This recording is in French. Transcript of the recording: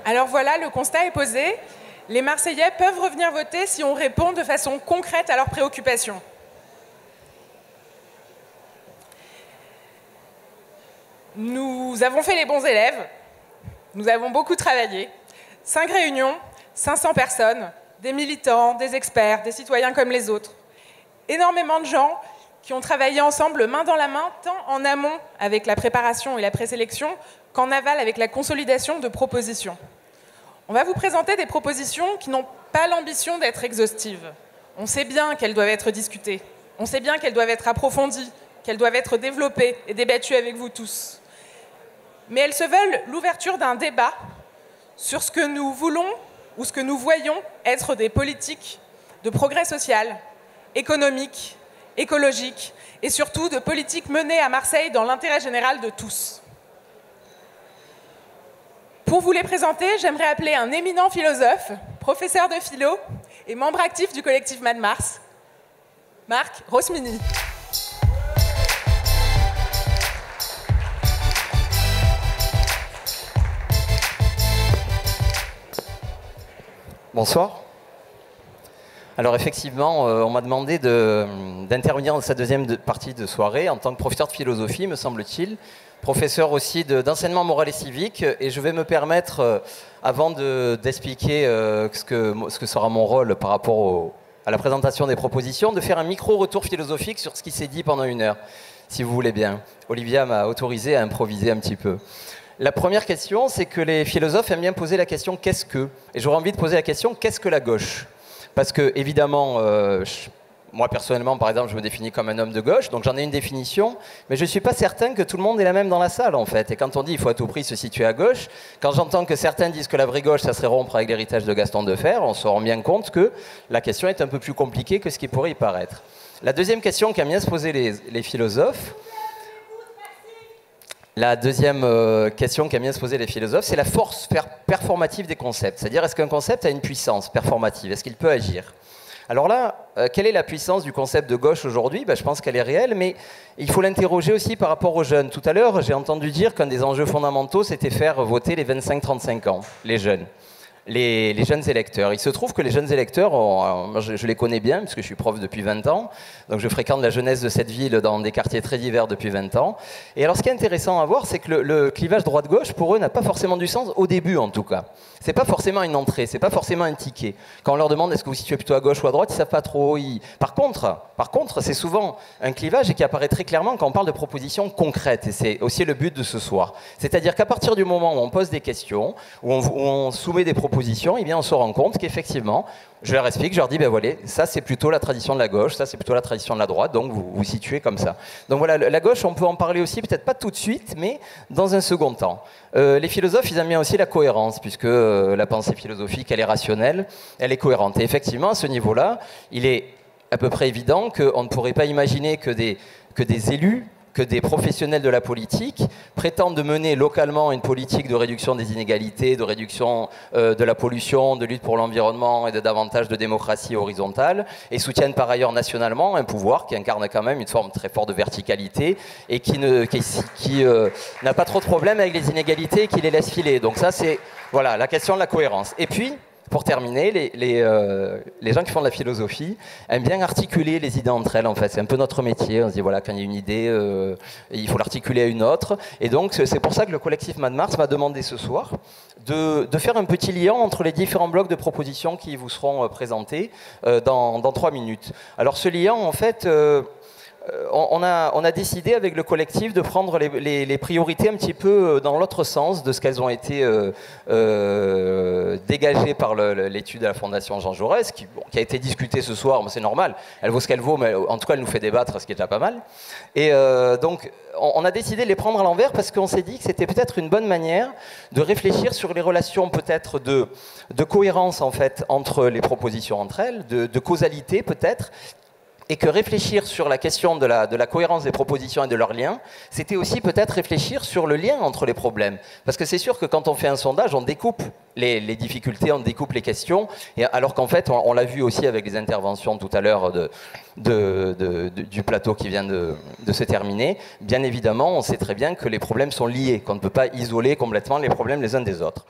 Alors voilà, le constat est posé. Les Marseillais peuvent revenir voter si on répond de façon concrète à leurs préoccupations. Nous avons fait les bons élèves, nous avons beaucoup travaillé. 5 réunions, 500 personnes, des militants, des experts, des citoyens comme les autres. Énormément de gens qui ont travaillé ensemble main dans la main, tant en amont avec la préparation et la présélection, qu'en aval avec la consolidation de propositions. On va vous présenter des propositions qui n'ont pas l'ambition d'être exhaustives. On sait bien qu'elles doivent être discutées, on sait bien qu'elles doivent être approfondies, qu'elles doivent être développées et débattues avec vous tous. Mais elles se veulent l'ouverture d'un débat sur ce que nous voulons ou ce que nous voyons être des politiques de progrès social, économique, écologique et surtout de politiques menées à Marseille dans l'intérêt général de tous. Pour vous les présenter, j'aimerais appeler un éminent philosophe, professeur de philo et membre actif du collectif Mad Mars, Marc Rosmini. Bonsoir. Alors effectivement, on m'a demandé d'intervenir dans cette deuxième partie de soirée en tant que professeur de philosophie, me semble-t-il, professeur aussi d'enseignement moral et civique, et je vais me permettre, avant d'expliquer ce que sera mon rôle par rapport à la présentation des propositions, de faire un micro-retour philosophique sur ce qui s'est dit pendant 1 heure, si vous voulez bien. Olivia m'a autorisé à improviser un petit peu. La première question, c'est que les philosophes aiment bien poser la question « qu'est-ce que ?» Et j'aurais envie de poser la question « qu'est-ce que la gauche ?» Parce que, évidemment, moi personnellement, par exemple, je me définis comme un homme de gauche, donc j'en ai une définition, mais je ne suis pas certain que tout le monde est la même dans la salle, en fait. Et quand on dit qu'il faut à tout prix se situer à gauche, quand j'entends que certains disent que la vraie gauche, ça serait rompre avec l'héritage de Gaston Defferre, on se rend bien compte que la question est un peu plus compliquée que ce qui pourrait y paraître. La deuxième question qu'aiment bien se poser les philosophes, c'est la force performative des concepts. C'est-à-dire, est-ce qu'un concept a une puissance performative? Est-ce qu'il peut agir? Alors là, quelle est la puissance du concept de gauche aujourd'hui? Je pense qu'elle est réelle, mais il faut l'interroger aussi par rapport aux jeunes. Tout à l'heure, j'ai entendu dire qu'un des enjeux fondamentaux, c'était faire voter les 25-35 ans, les jeunes. Les jeunes électeurs. Il se trouve que les jeunes électeurs, moi je les connais bien, puisque je suis prof depuis 20 ans, donc je fréquente la jeunesse de cette ville dans des quartiers très divers depuis 20 ans. Et alors ce qui est intéressant à voir, c'est que le clivage droite-gauche, pour eux, n'a pas forcément du sens, au début en tout cas. C'est pas forcément une entrée, c'est pas forcément un ticket. Quand on leur demande est-ce que vous vous situez plutôt à gauche ou à droite, ils savent pas trop. Par contre, c'est souvent un clivage qui apparaît très clairement quand on parle de propositions concrètes, et c'est aussi le but de ce soir. C'est-à-dire qu'à partir du moment où on pose des questions, où on soumet des propositions, et bien on se rend compte qu'effectivement, je leur explique, je leur dis, ben voilà, ça c'est plutôt la tradition de la gauche, ça c'est plutôt la tradition de la droite, donc vous vous situez comme ça. Donc voilà, la gauche, on peut en parler aussi, peut-être pas tout de suite, mais dans un second temps. Les philosophes, ils aiment bien aussi la cohérence, puisque la pensée philosophique, elle est rationnelle, elle est cohérente. Et effectivement, à ce niveau-là, il est à peu près évident qu'on ne pourrait pas imaginer que des élus, que des professionnels de la politique prétendent de mener localement une politique de réduction des inégalités, de réduction de la pollution, de lutte pour l'environnement et de davantage de démocratie horizontale, et soutiennent par ailleurs nationalement un pouvoir qui incarne quand même une forme très forte de verticalité et qui n'a pas trop de problème avec les inégalités et qui les laisse filer. Donc ça, c'est voilà, la question de la cohérence. Et puis, pour terminer, les gens qui font de la philosophie aiment bien articuler les idées entre elles, en fait. C'est un peu notre métier. On se dit, voilà, quand il y a une idée, il faut l'articuler à une autre. Et donc, c'est pour ça que le collectif Mad Mars m'a demandé ce soir de faire un petit lien entre les différents blocs de propositions qui vous seront présentés dans 3 minutes. Alors, ce lien, en fait... on a décidé avec le collectif de prendre les priorités un petit peu dans l'autre sens de ce qu'elles ont été dégagées par l'étude de la Fondation Jean Jaurès, qui a été discutée ce soir, c'est normal, elle vaut ce qu'elle vaut, mais en tout cas elle nous fait débattre, ce qui est déjà pas mal. Et donc on a décidé de les prendre à l'envers parce qu'on s'est dit que c'était peut-être une bonne manière de réfléchir sur les relations peut-être de cohérence en fait entre les propositions entre elles, de causalité peut-être, et que réfléchir sur la question de la cohérence des propositions et de leurs liens, c'était aussi peut-être réfléchir sur le lien entre les problèmes. Parce que c'est sûr que quand on fait un sondage, on découpe les difficultés, on découpe les questions, et alors qu'en fait, on l'a vu aussi avec les interventions tout à l'heure du plateau qui vient de se terminer, bien évidemment, on sait très bien que les problèmes sont liés, qu'on ne peut pas isoler complètement les problèmes les uns des autres.